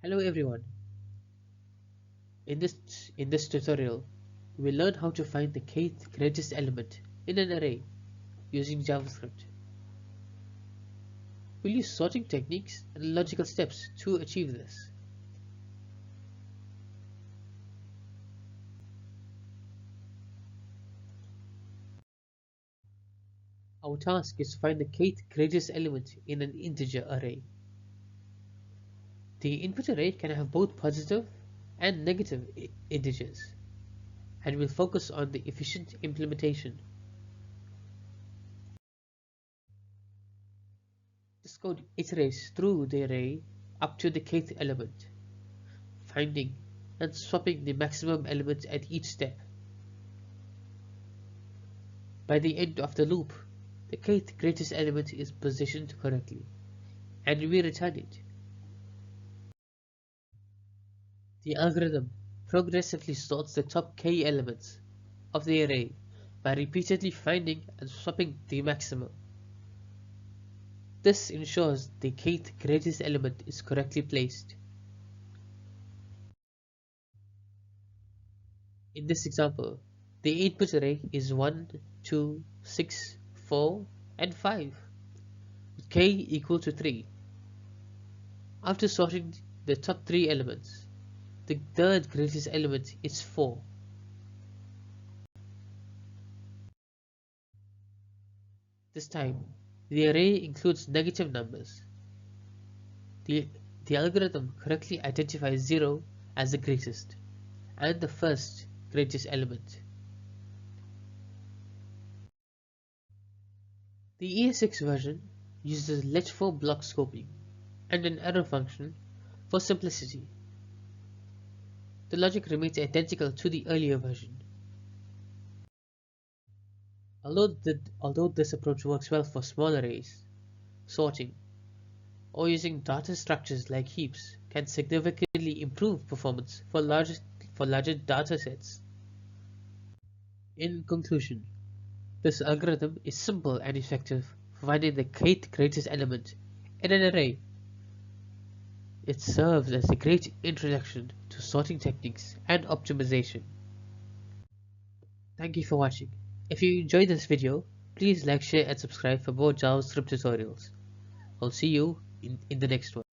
Hello everyone. In this tutorial, we'll learn how to find the kth greatest element in an array using JavaScript. We'll use sorting techniques and logical steps to achieve this. Our task is to find the kth greatest element in an integer array. The input array can have both positive and negative integers, and we'll focus on the efficient implementation. This code iterates through the array up to the kth element, finding and swapping the maximum element at each step. By the end of the loop, the kth greatest element is positioned correctly, and we return it. The algorithm progressively sorts the top k elements of the array by repeatedly finding and swapping the maximum. This ensures the kth greatest element is correctly placed. In this example, the input array is 1, 2, 6, 4, and 5, with k equal to 3. After sorting the top 3 elements, the third greatest element is 4. This time, the array includes negative numbers. The algorithm correctly identifies 0 as the greatest and the first greatest element. The ESX version uses let4 block scoping and an arrow function for simplicity. The logic remains identical to the earlier version. Although this approach works well for small arrays, sorting, or using data structures like heaps can significantly improve performance for larger data sets. In conclusion, this algorithm is simple and effective for finding the kth greatest element in an array. It serves as a great introduction to sorting techniques and optimization. Thank you for watching. If you enjoyed this video, please like, share and subscribe for more JavaScript tutorials. I'll see you in the next one.